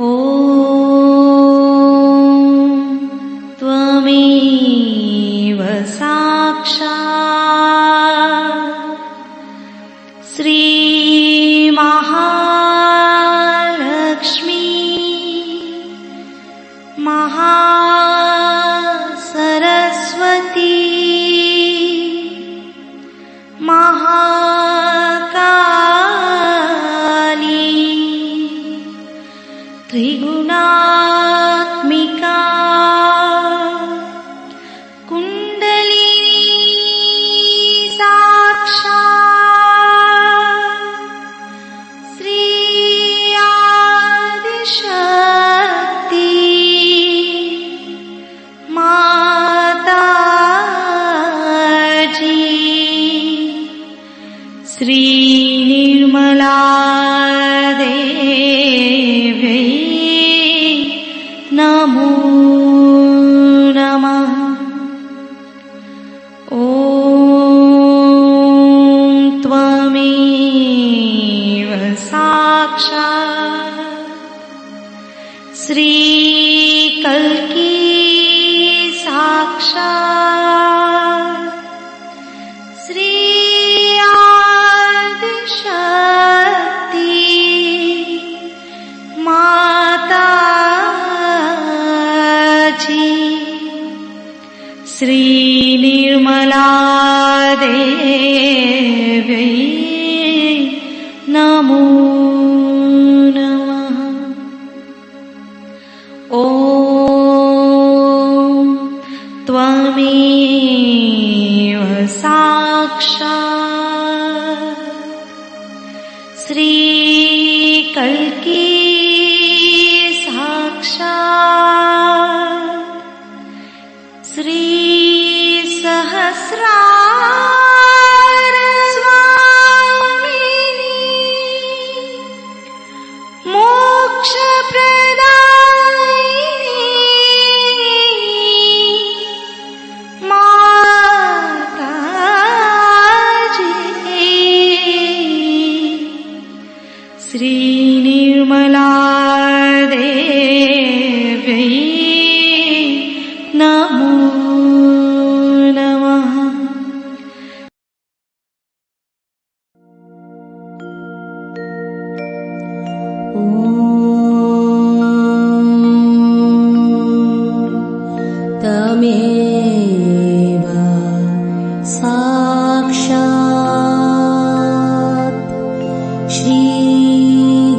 ॐ त्वमेव साक्षात् श्रीमहालक्ष्मी महासरस्वती महाकाली त्रिगुणात्मिका कुण्डलिनी साक्षात् श्री आदिशक्ति माताजी श्री निर्मला देवी नमो नमः। ॐ त्वमेव साक्षात् श्री कल्की साक्षात् श्री आदिशक्ति माताजी श्री निर्मला देवी नमो नमः। ॐ त्वमेव साक्षात् श्री कल्की साक्षात् श्री सहस्रार स्वामिनी मोक्ष प्रदायिनी माताजी श्री निर्मला देवी नमो नमः। तमेव साक्षात् श्री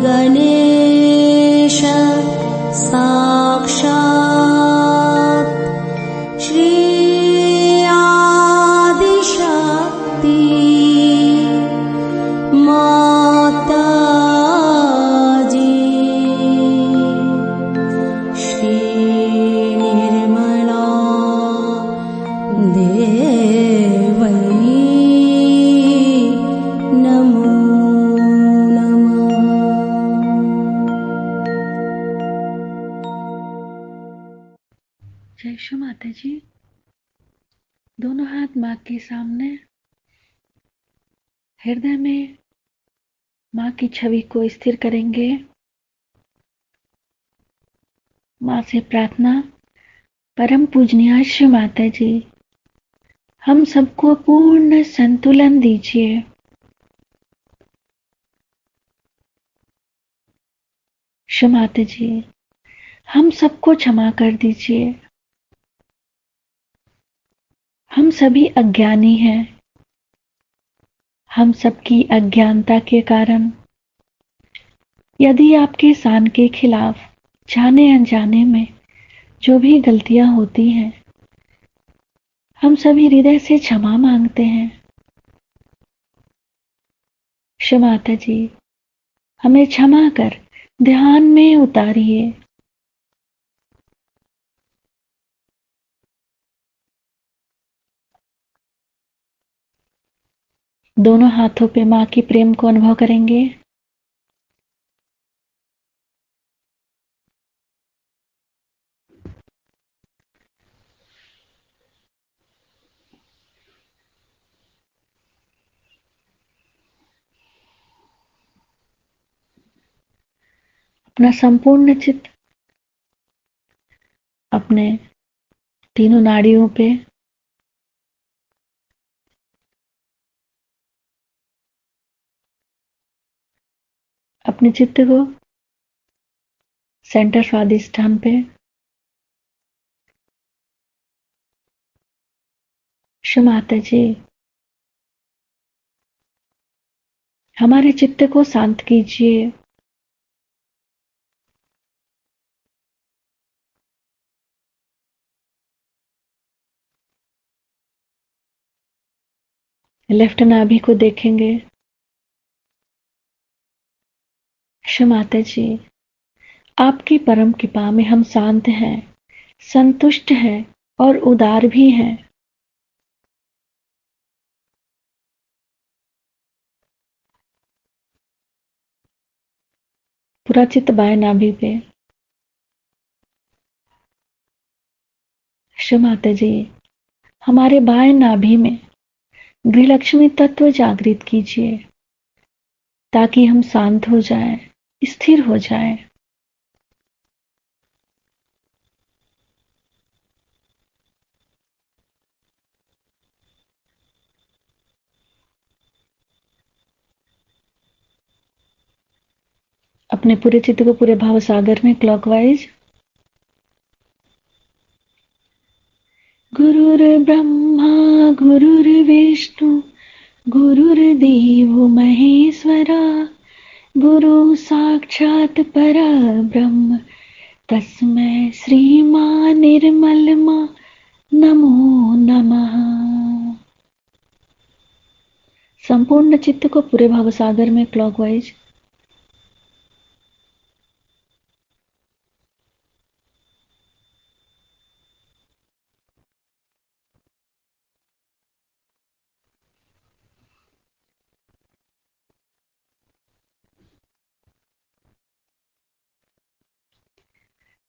गणेश साक्षात् श्री आदिशक्ति माताजी श्री निर्मला देवी नमो नमः। जय श्री माता जी। दोनों हाथ माँ के सामने, हृदय में माँ की छवि को स्थिर करेंगे। माँ से प्रार्थना, परम पूजनीय श्री माता जी, हम सबको पूर्ण संतुलन दीजिए। श्री माता जी, हम सबको क्षमा कर दीजिए। हम सभी अज्ञानी हैं। हम सबकी अज्ञानता के कारण यदि आपके शान के खिलाफ जाने अनजाने में जो भी गलतियां होती हैं, हम सभी हृदय से क्षमा मांगते हैं। श्री माता जी, हमें क्षमा कर ध्यान में उतारिए। दोनों हाथों पे माँ की प्रेम को अनुभव करेंगे। अपना संपूर्ण चित्त अपने तीनों नाड़ियों पे अपने चित्त को सेंटर स्वादिष्ठान पे माता जी हमारे चित्त को शांत कीजिए। लेफ्ट नाभि को देखेंगे। माता जी आपकी परम कृपा में हम शांत हैं, संतुष्ट हैं और उदार भी हैं। पूरा चित्त बाएं नाभि पे। माता जी हमारे बाएं नाभि में गृहलक्ष्मी तत्व जागृत कीजिए ताकि हम शांत हो जाएं, स्थिर हो जाएं। अपने पूरे चित्त को पूरे भाव सागर में क्लॉकवाइज। गुरुर्ब्रह्मा गुरुर्विष्णु गुरुर्देव महेश्वरा गुरु साक्षात् परब्रह्म तस्मै श्रीमान निर्मलमा नमो नमः। संपूर्ण चित्त को पूरे भाव सागर में क्लॉकवाइज।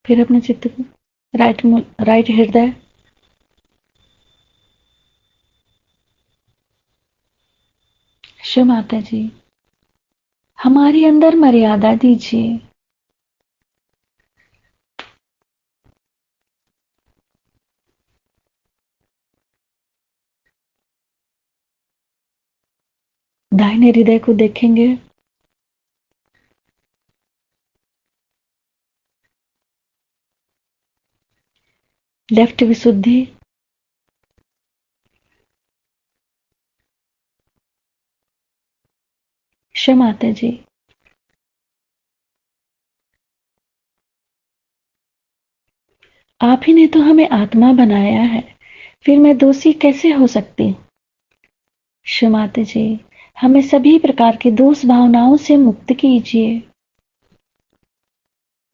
फिर अपने चित्त को राइट हृदय, शिव माता जी हमारे अंदर मर्यादा दीजिए। दाहिने हृदय को देखेंगे। लेफ्ट विशुद्धि, शिव माता जी आप ही ने तो हमें आत्मा बनाया है, फिर मैं दोषी कैसे हो सकती हूँ। शिव माता जी हमें सभी प्रकार के दोष भावनाओं से मुक्त कीजिए।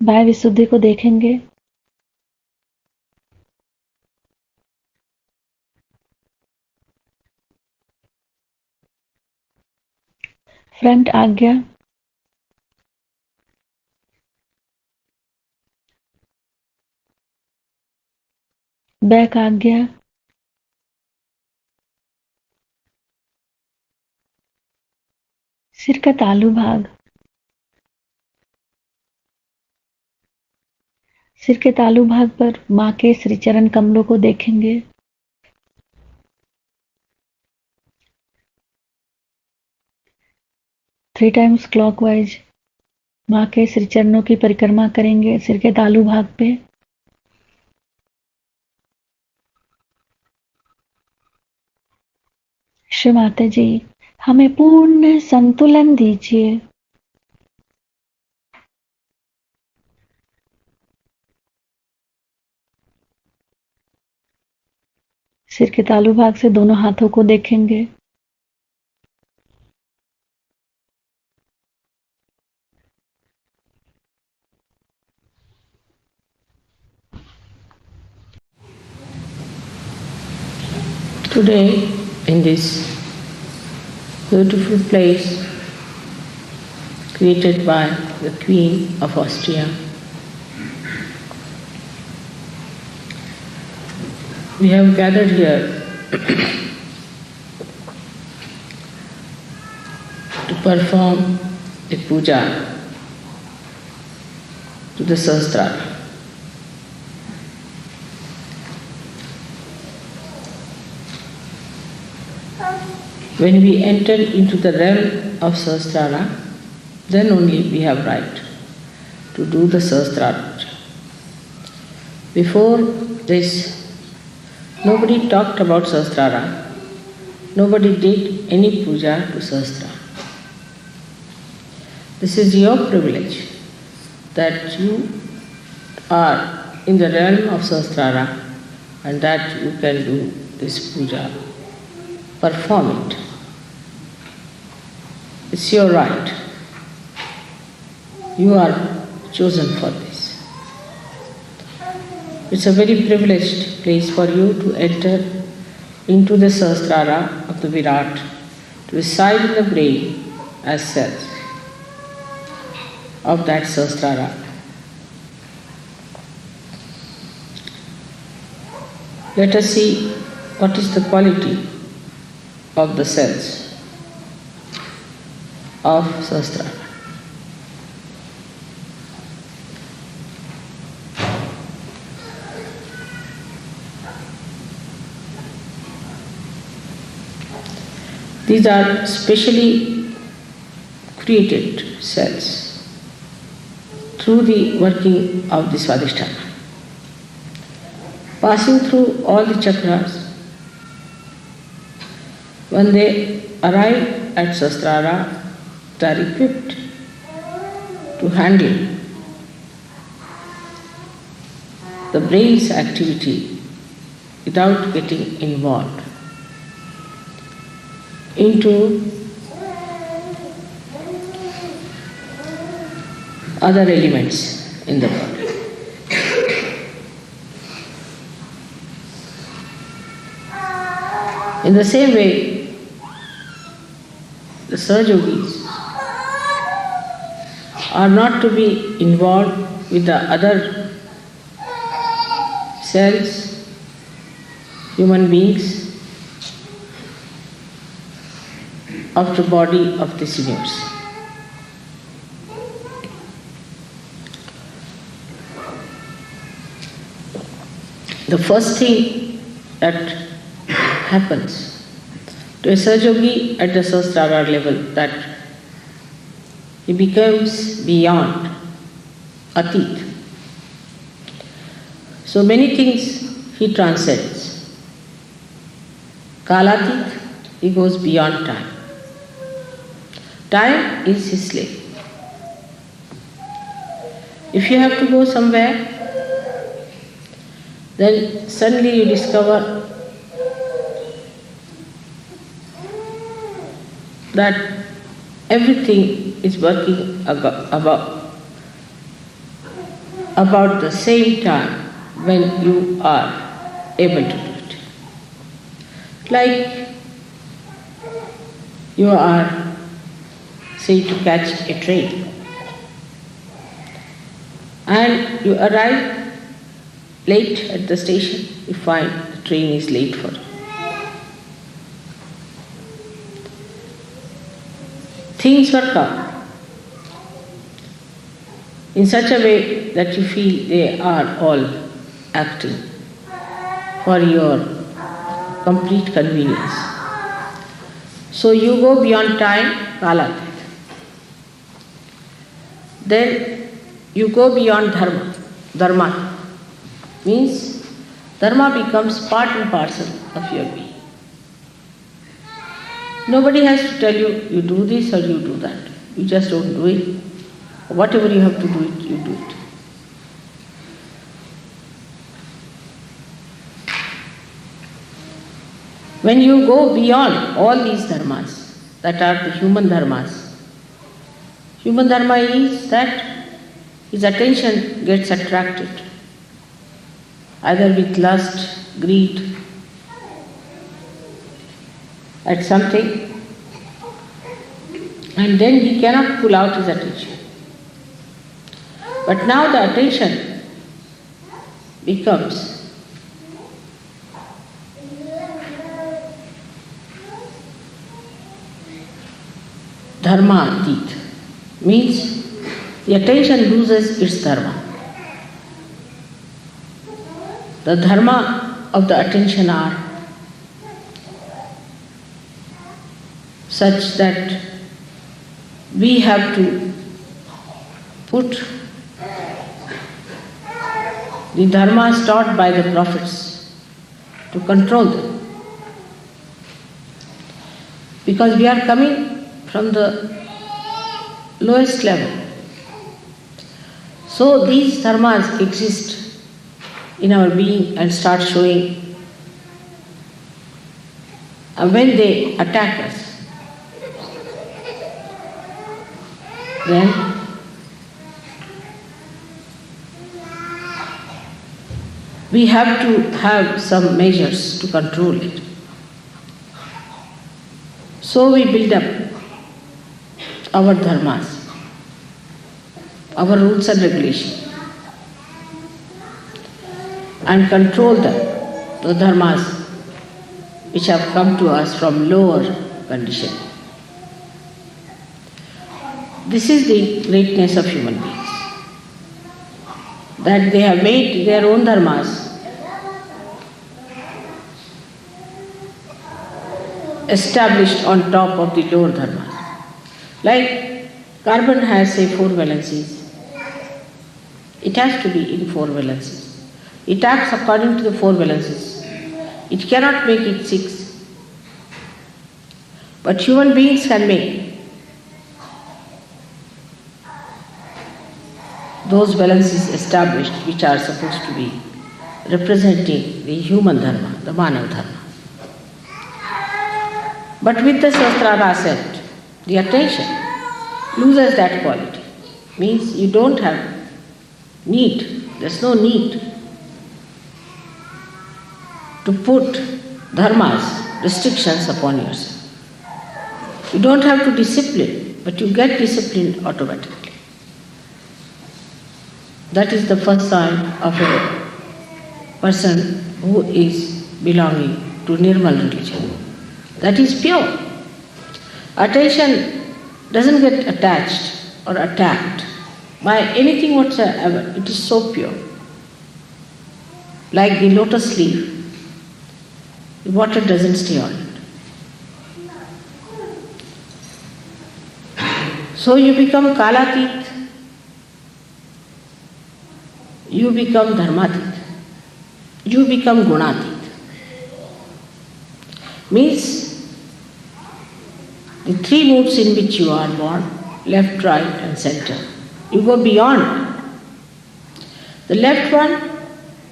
बाह्य विशुद्धि को देखेंगे। फ्रंट आज्ञा, बैक आज्ञा, सिर का तालू भाग, सिर के तालू भाग पर मां के श्री चरण कमलों को देखेंगे। थ्री टाइम्स क्लॉकवाइज मां के श्री चरणों की परिक्रमा करेंगे सिर के तालू भाग पे। शिव माता जी हमें पूर्ण संतुलन दीजिए। सिर के तालू भाग से दोनों हाथों को देखेंगे। Today, in this beautiful place created by the Queen of Austria, we have gathered here to perform a puja to the Sahasrara. When we enter into the realm of Sahasrara, then only we have right to do the Sahasrara. Before this, nobody talked about Sahasrara. Nobody did any puja to Sahasrara. This is your privilege that you are in the realm of Sahasrara and that you can do this puja. Perform it. It's your right. You are chosen for this. It's a very privileged place for you to enter into the Sahasrara of the Virat, to reside in the brain as cells of that Sahasrara. Let us see what is the quality of the cells of Sahasrara. These are specially created cells through the working of the Swadhisthana. Passing through all the chakras, when they arrive at Sahasrara, they are equipped to handle the brain's activity without getting involved into other elements in the body. In the same way, the Sahajyogis are not to be involved with the other cells, human beings, of the body of this universe. The first thing that happens to a Sahajyogi at the Sahasrara level, that he becomes beyond Atit. So many things he transcends. Kalatit, he goes beyond time. Time is his slave. If you have to go somewhere, then suddenly you discover that everything is working about the same time when you are able to do it. Like you are, say, to catch a train, and you arrive late at the station, you find the train is late for you. Things work out in such a way that you feel they are all acting for your complete convenience. So you go beyond time, Kalatit. Then you go beyond dharma. Dharma means dharma becomes part and parcel of your being. Nobody has to tell you, you do this or you do that. You just don't do it. Whatever you have to do it, you do it. When you go beyond all these dharmas, that are the human dharmas is that his attention gets attracted either with lust, greed, at something, and then he cannot pull out his attention. But now the attention becomes dharma-atit, means the attention loses its dharma. the dharma of the attention are such that we have to put the dharmas taught by the prophets to control them. Because we are coming from the lowest level. So these dharmas exist in our being and start showing. And when they attack us, then we have to have some measures to control it. So we build up our dharmas, our rules and regulations, and control them, the dharmas which have come to us from lower condition. This is the greatness of human beings, that they have made their own dharmas established on top of the lower dharmas. Like carbon has, say, 4 valencies. It has to be in 4 valencies. It acts according to the 4 valencies. It cannot make it 6. But human beings can make those valencies established which are supposed to be representing the human dharma, the manav dharma. But with the Sahasrara ascent, the attention loses that quality. Means you don't have need, there's no need to put dharmas, restrictions upon yourself. You don't have to discipline, but you get disciplined automatically. That is the first sign of a person who is belonging to Nirmal religion. That is pure. Attention doesn't get attached or attacked by anything whatsoever. It is so pure. Like the lotus leaf, the water doesn't stay on it. So you become kalatit, you become dharmatit, you become gunatit. Means the 3 moods in which you are born, left, right and center, you go beyond. The left one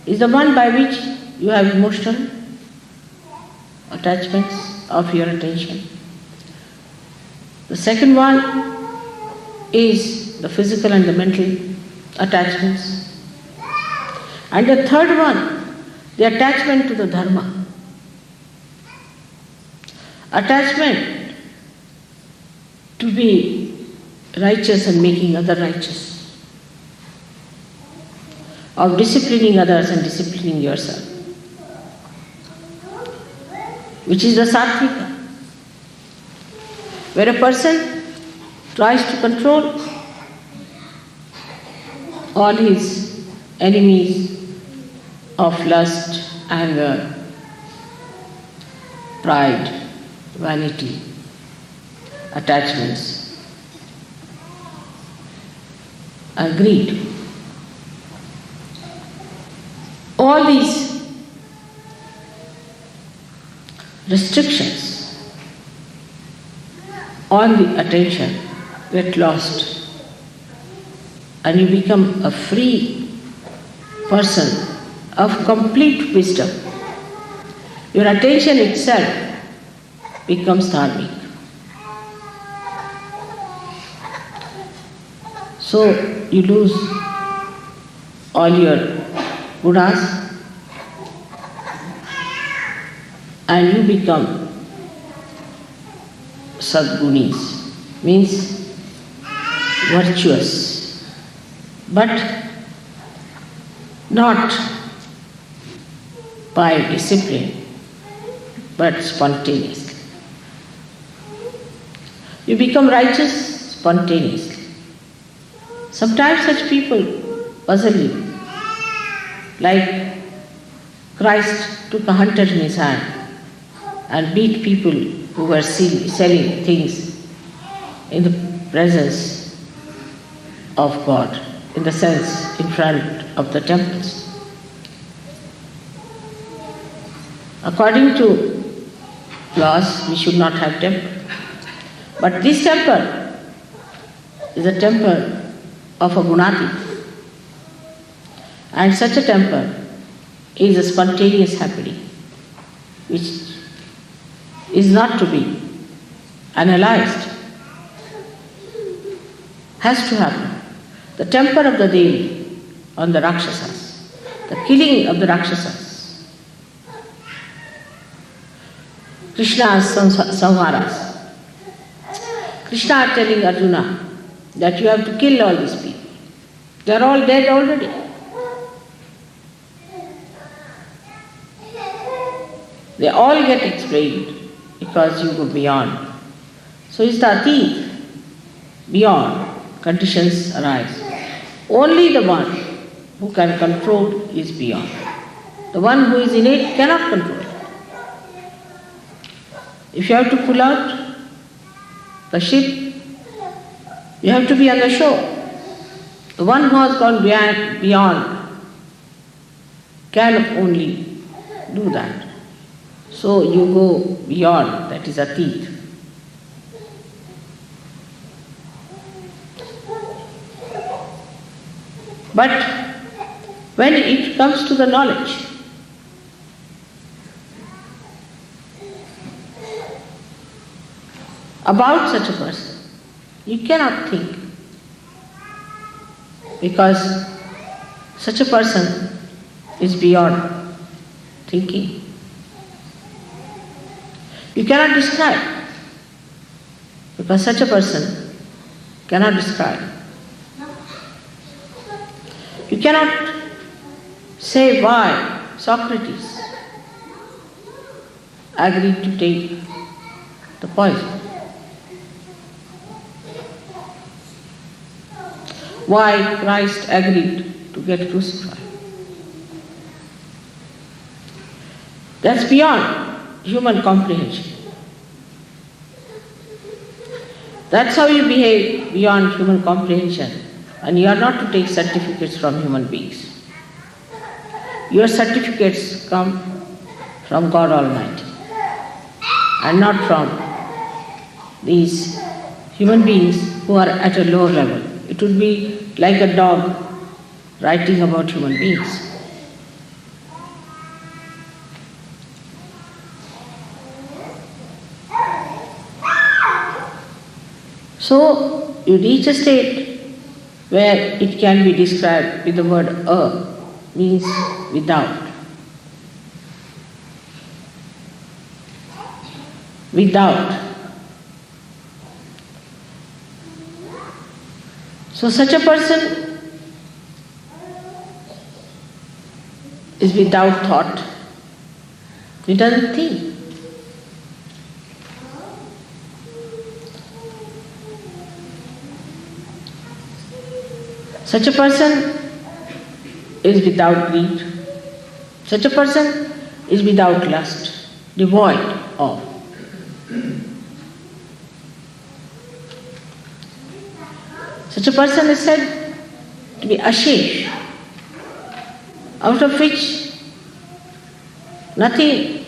is the one by which you have emotional attachments of your attention. The second one is the physical and the mental attachments. And the third one, the attachment to the dharma. Attachment to be righteous and making others righteous, of disciplining others and disciplining yourself, which is the sattvika, where a person tries to control all his enemies of lust, anger, pride, vanity, attachments, and greed. All these restrictions on the attention get lost, and you become a free person of complete wisdom. Your attention itself becomes dharmic. So you lose all your gunas and you become sadgunis, means virtuous, but not by discipline, but spontaneously. You become righteous spontaneously. Sometimes such people puzzle you, like Christ took a hunter in his hand and beat people who were selling things in the presence of God, in the sense in front of the temples. According to laws, we should not have temple. But this temple is a temple of a Gunati. And such a temple is a spontaneous happening, which is not to be analyzed, has to happen. The temper of the Devi on the Rakshasas, the killing of the Rakshasas, Krishna's samharas. Krishna is telling Arjuna that you have to kill all these people. They are all dead already. They all get explained because you go beyond. So it's the Atit, beyond, conditions arise. Only the one who can control is beyond. The one who is in it cannot control it. If you have to pull out the ship, you have to be on the shore. The one who has gone beyond can only do that. So you go beyond, that is Atit. But when it comes to the knowledge, about such a person, you cannot think, because such a person is beyond thinking. You cannot describe, because such a person cannot describe. You cannot say why Socrates agreed to take the poison. Why Christ agreed to get crucified. That's beyond human comprehension. That's how you behave beyond human comprehension. And you are not to take certificates from human beings. Your certificates come from God Almighty and not from these human beings who are at a lower level. It would be like a dog writing about human beings. So you reach a state where it can be described with the word means without. Without. So such a person is without thought. He doesn't think. Such a person is without greed. Such a person is without lust, devoid of. Such a person is said to be ashesh, out of which nothing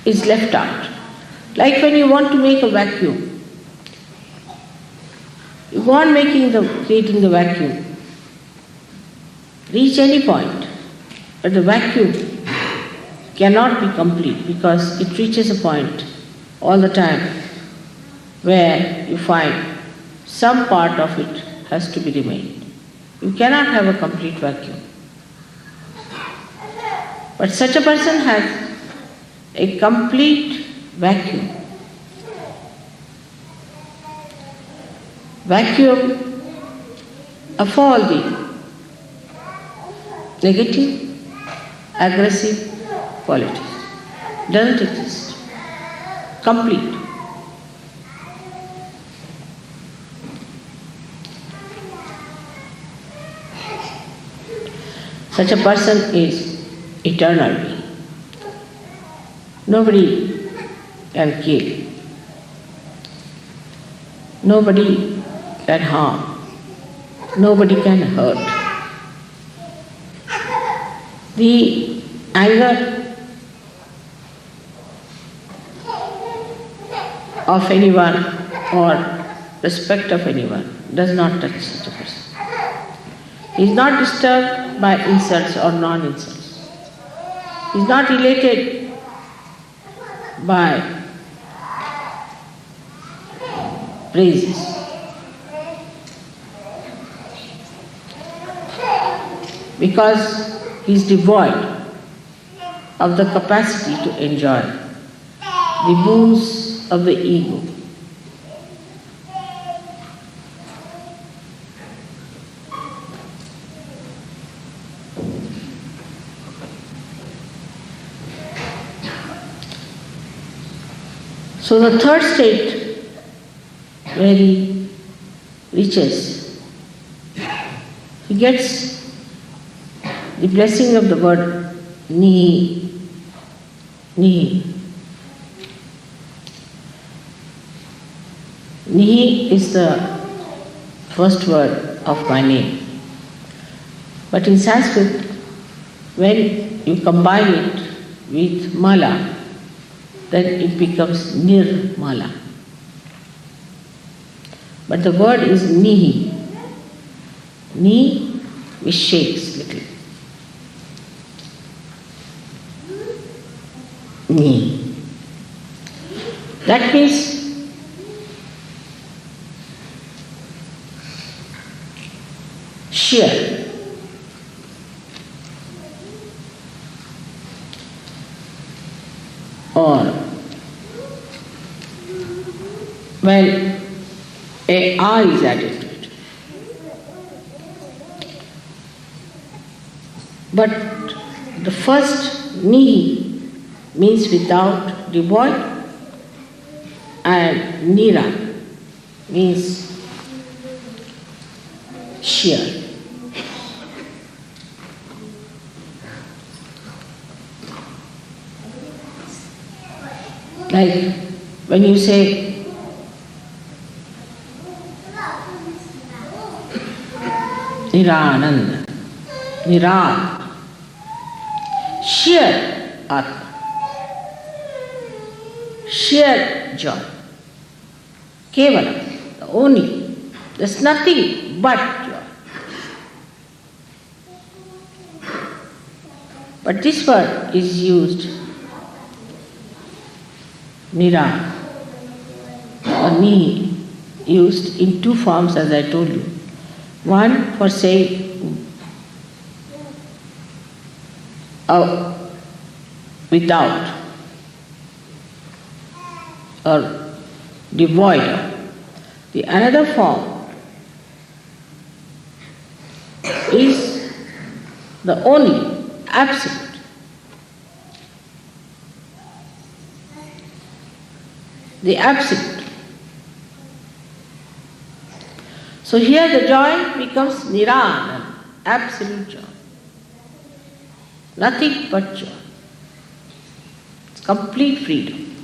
is left out. Like when you want to make a vacuum, you go on creating the vacuum, reach any point, but the vacuum cannot be complete because it reaches a point all the time where you find some part of it has to be remained. You cannot have a complete vacuum. But such a person has a complete vacuum. Vacuum of all the negative, aggressive qualities. Doesn't exist. Complete. Such a person is eternal being. Nobody can kill. Nobody can harm. Nobody can hurt. The anger of anyone or respect of anyone does not touch such a person. He is not disturbed by insults or non-insults. He is not elated by praises. Because he is devoid of the capacity to enjoy the boons of the ego. So the third state where he reaches, he gets the blessing of the word Nihi. Nihi. Nihi is the first word of my name. But in Sanskrit, when you combine it with Mala, then it becomes Nirmala. But the word is Nihi. Ni, which shakes little. Ni. That means sheer. Or when a R is added to it. But the first Nihi means without, devoid, and Nira means sheer. Like when you say Nirananda, Niran, sheer Atma, sheer joy, Kevala, the only, there's nothing but joy. But this word is used, Nira or Ni, used in two forms as I told you. One for saying without or devoid of. The another form is the only, absolute. The absolute. So here the joy becomes Nirana, absolute joy. Nothing but joy. It's complete freedom.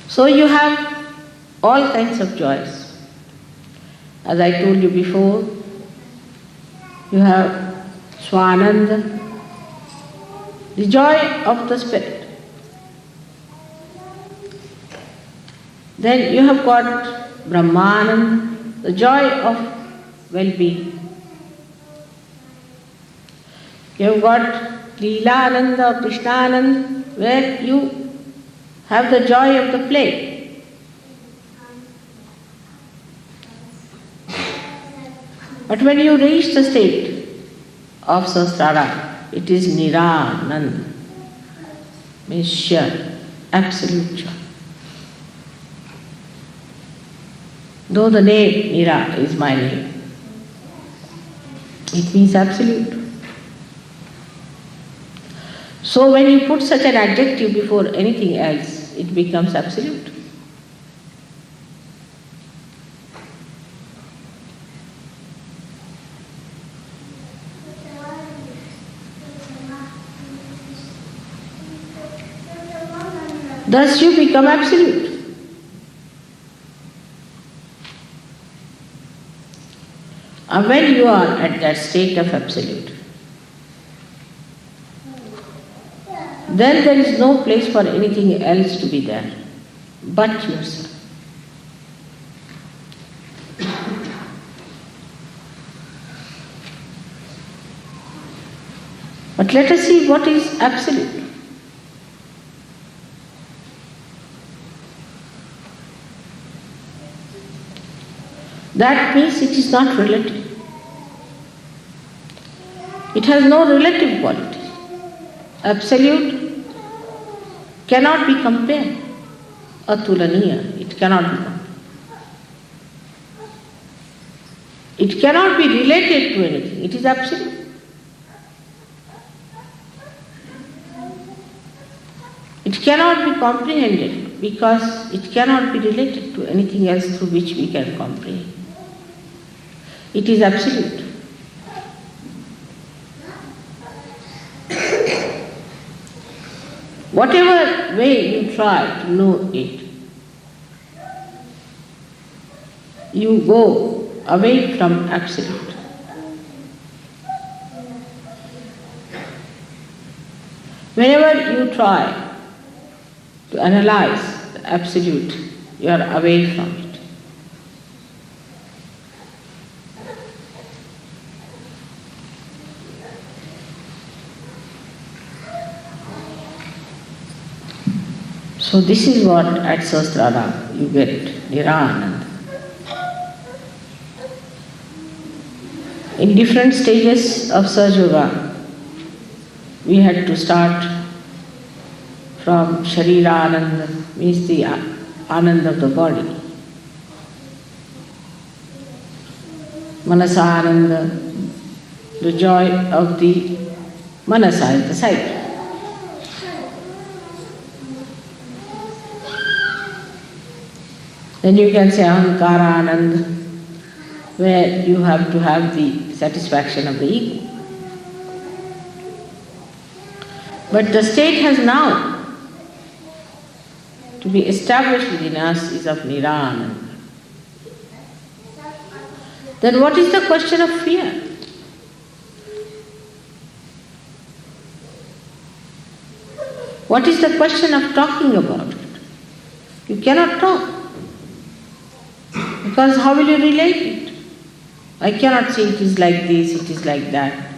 So you have all kinds of joys. As I told you before, you have Swananda, the joy of the spirit. Then you have got Brahmananda, the joy of well-being. You have got Leelananda or Krishnananda, where you have the joy of the play. But when you reach the state of Sahasrara, it is Nirananda, means sheer, absolute joy. Though the name Nira is my name, it means absolute. So when you put such an adjective before anything else, it becomes absolute. Thus you become absolute. And when you are at that state of absolute, then there is no place for anything else to be there but yourself. But let us see what is absolute. That means it is not relative. It has no relative quality. Absolute cannot be compared. Atulaniya, it cannot be compared. It cannot be related to anything. It is absolute. It cannot be comprehended because it cannot be related to anything else through which we can comprehend. It is absolute. Whatever way you try to know it, you go away from absolute. Whenever you try to analyze the absolute, you are away from it. So this is what at Sahasrara you get, Nirananda. In different stages of Sahajyoga, we had to start from Sharira Ananda, means the Ananda of the body. Manasa Ananda, the joy of the Manasa, the psyche. Then you can say Ahankara Ananda, where you have to have the satisfaction of the ego. But the state has now to be established within us is of Nirananda. Then what is the question of fear? What is the question of talking about it? You cannot talk. Because how will you relate it? I cannot say it is like this, it is like that.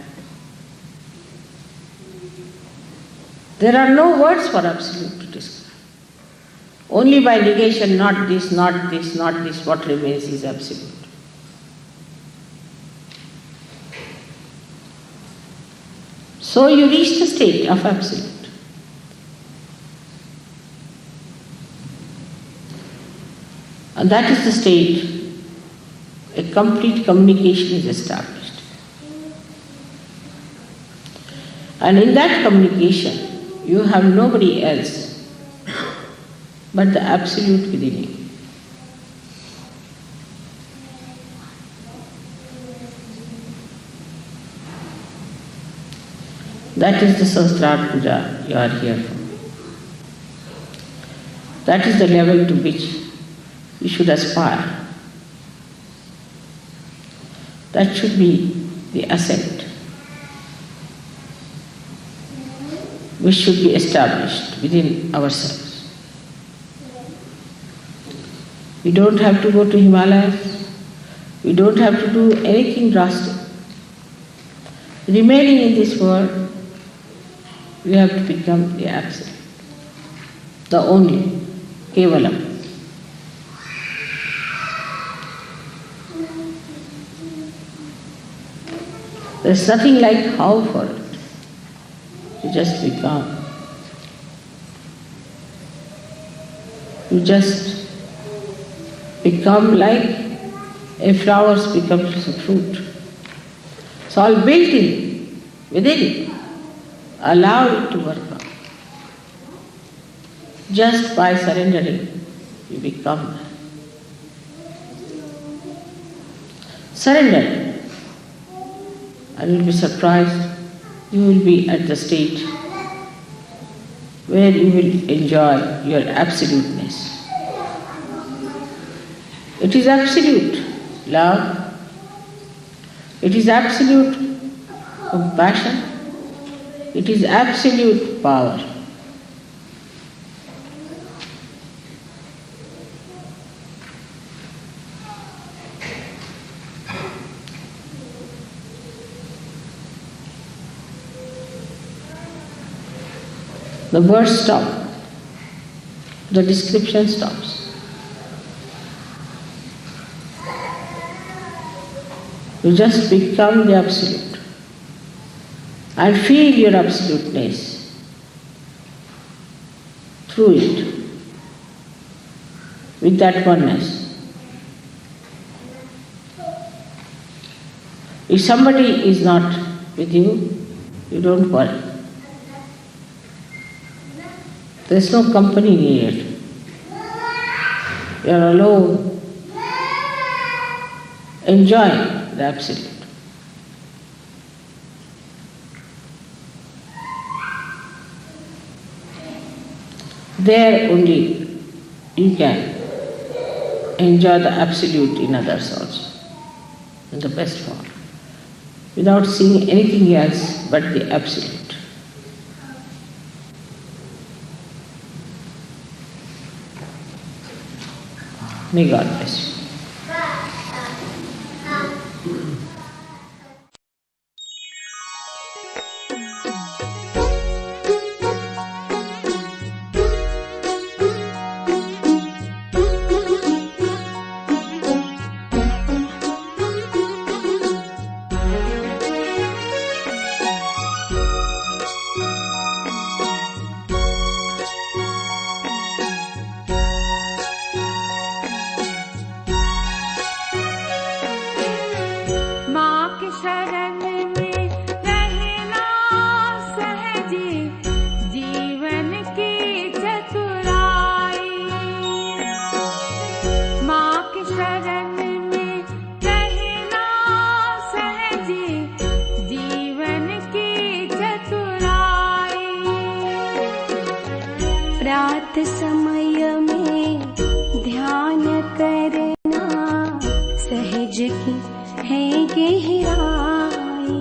There are no words for absolute to describe. Only by negation, not this, not this, not this, what remains is absolute. So you reach the state of absolute. And that is the state, a complete communication is established. And in that communication, you have nobody else but the absolute within you. That is the Sahasrara Puja you are here for. That is the level to which you should aspire. That should be the ascent which should be established within ourselves. We don't have to go to Himalayas. We don't have to do anything drastic. Remaining in this world, we have to become the absolute, the only, Kevalam. There's nothing like how for it. You just become. You just become like a flower becomes a fruit. It's all built in, within it. Allow it to work out. Just by surrendering, you become. Surrender. And you'll be surprised, you will be at the state where you will enjoy your absoluteness. It is absolute love. It is absolute compassion. It is absolute power. The words stop. The description stops. You just become the Absolute and feel your absoluteness through it, with that oneness. If somebody is not with you, you don't worry. There is no company needed. You are alone, enjoying the Absolute. There only you can enjoy the Absolute in others also, in the best form, without seeing anything else but the Absolute. May God bless you. प्रात समय में ध्यान करना सहज की है गहराई।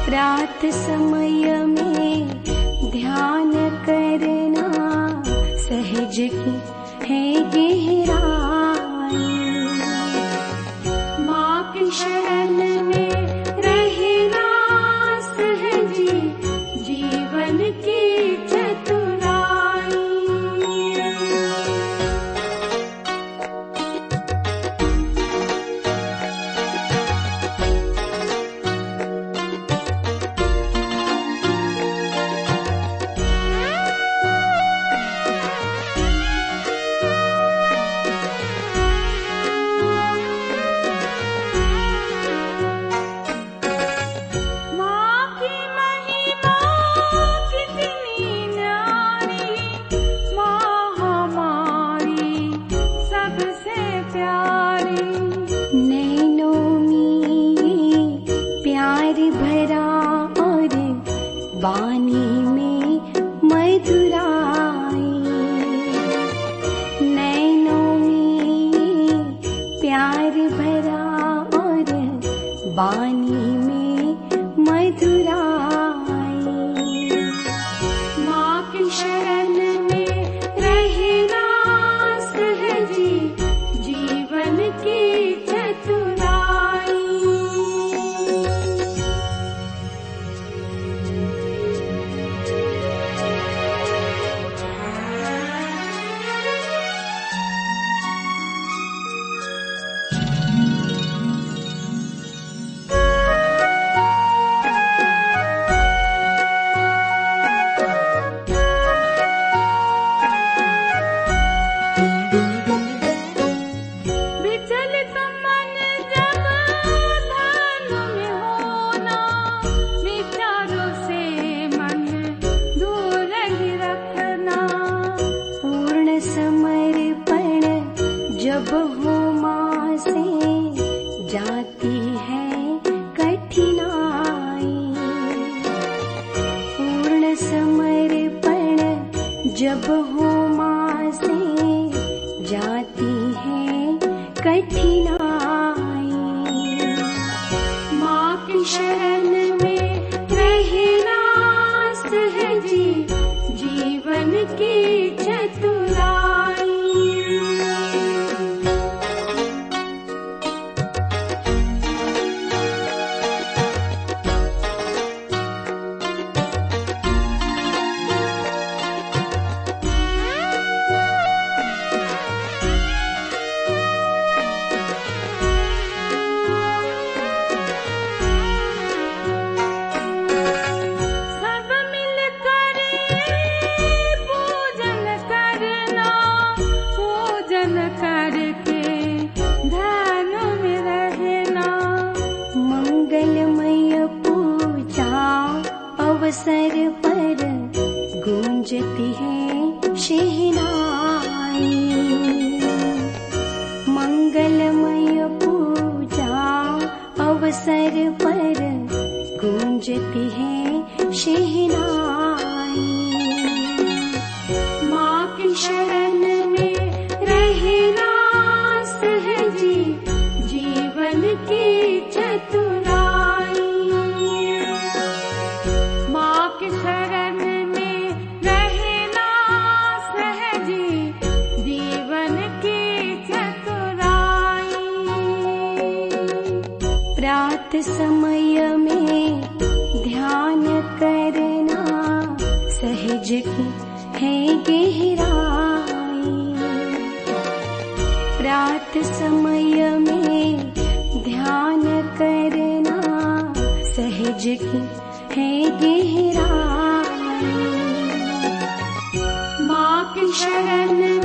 प्रात समय में ध्यान करना सहज की है गहराई। माँ की शरण में रहना सहजी जीवन की वाणी में मधुराई। नैनों में प्यार भरा और वाणी में मधुराई। माँ की शरण में रहना सहजी जीवन की चतुराई। जब हो माँ से जाती है कठिनाई। पूर्ण समर्पण कठिनाई। माँ की शरण में रहना सहजी जीवन की चतुराई। अवसर पर गूंजती है शहनाई। मंगलमय पूजा अवसर पर गूंजती है शहनाई। माँ की शरण में रहना सहजी जीवन की चतुराई। माँ की शरण में रहना सहजी जीवन की चतुराई। प्रात समय में ध्यान करना सहज की है गहराई। प्रात समय में ध्यान करना सहज की है गहराई। माँ की शरण